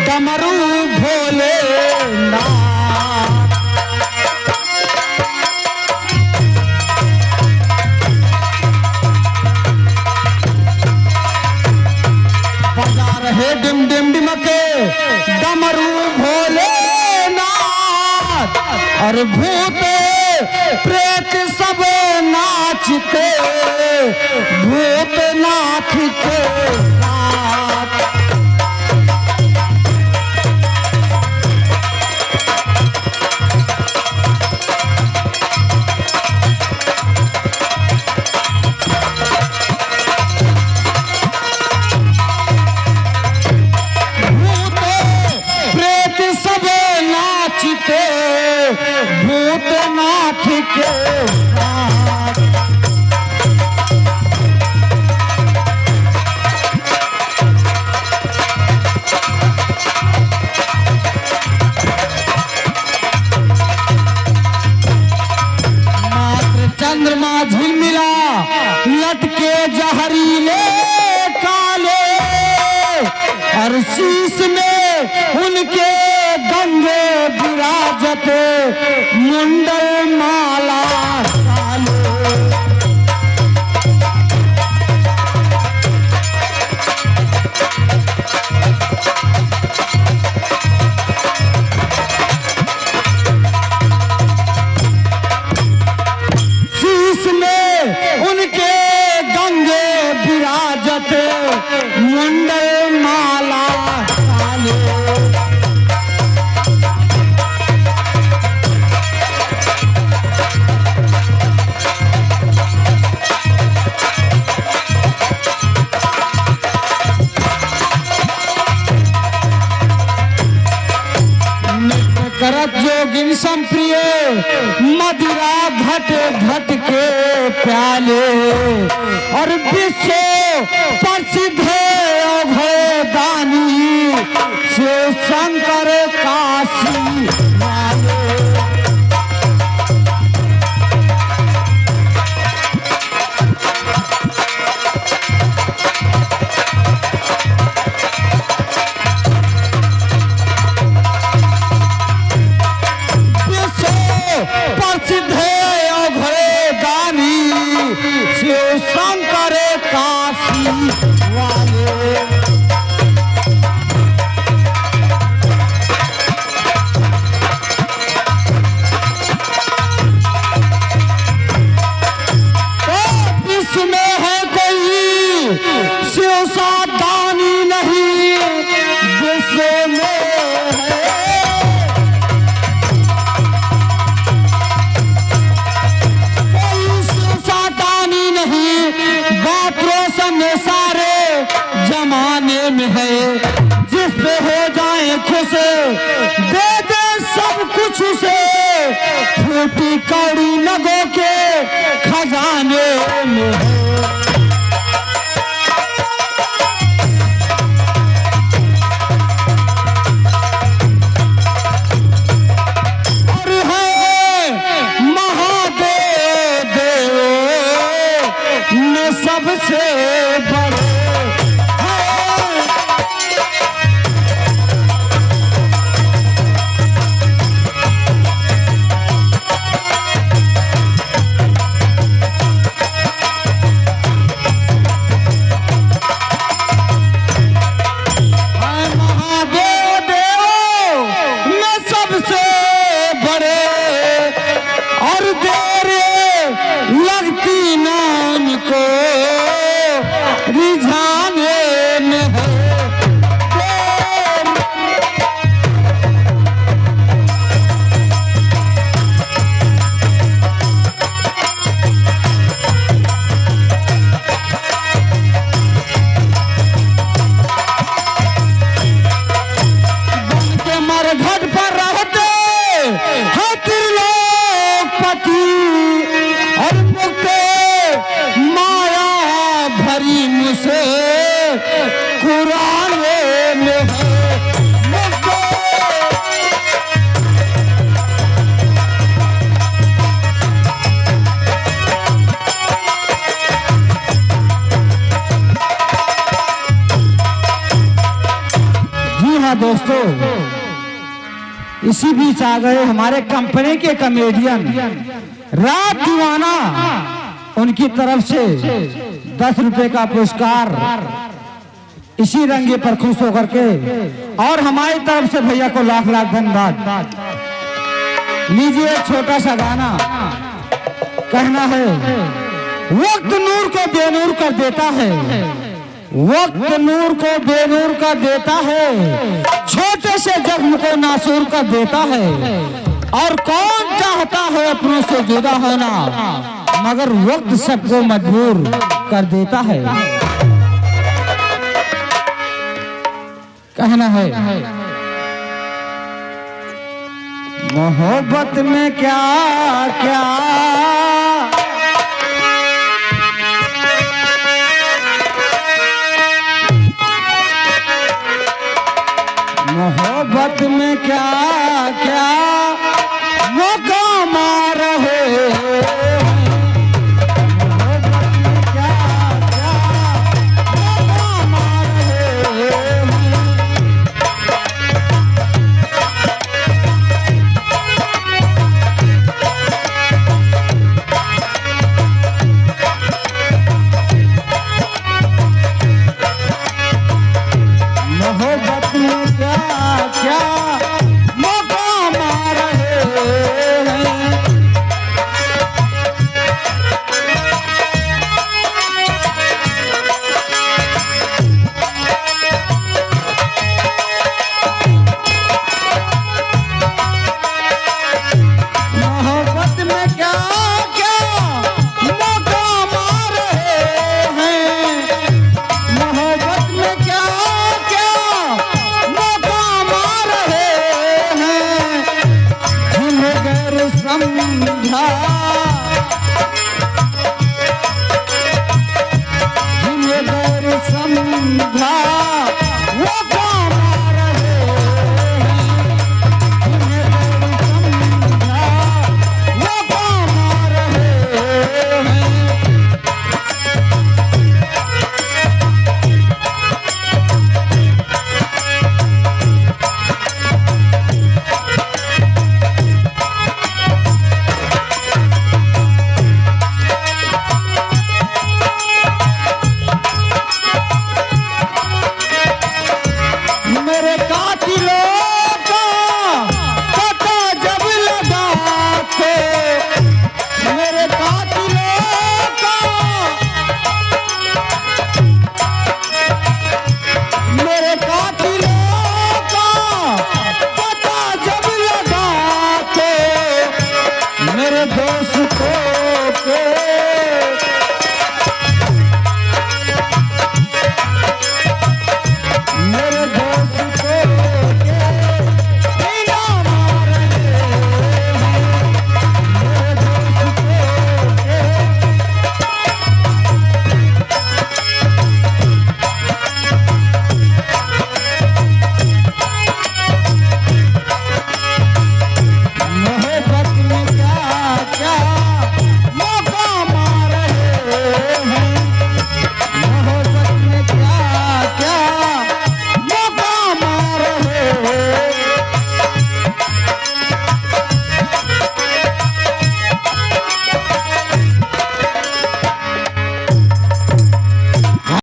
डमरू भोले बजा रहे डिम डिम डिमके डमरू भोलेनाथ और भूत प्रेत सब नाचते भूतनाथ के साथ। भूतनाथ के साथ मात्र चंद्रमा झिलमिला लटके जहरीले काले और शीश में उनके गंगे विराजते मुंडल माला काले। शीश में उनके गंगे विराजते मुंडल माला काले। करत जोगिन संप्रिय मदिरा घट घट के प्याले और विश्व प्रसिद्ध अभय दानी शिव शंकर काशी वाले। प्रसिद्ध अभय दानी शिव शंकर काशी वाले। तो विश्व में है कोई शिव सा दानी नहीं विश्व में सारे जमाने में है जिस पे हो जाए खुश दे दे सब कुछ उसे फूटी कौड़ी नगों के खजाने में है। और है महादेव देव ने सबसे बड़े ना दोस्तों, इसी बीच आ गए हमारे कंपनी के कॉमेडियन रात दीवाना, उनकी तरफ से 10 रुपए का पुरस्कार इसी रंगे पर खुश होकर के, और हमारी तरफ से भैया को लाख लाख धन्यवाद। लीजिए एक छोटा सा गाना, कहना है वक्त नूर को बेनूर कर देता है, वक्त नूर को बेनूर कर देता है, छोटे से जख्म को नासूर कर देता है, और कौन चाहता है अपनों से जुदा होना, मगर वक्त सबको मजबूर कर देता है। कहना है मोहब्बत में क्या क्या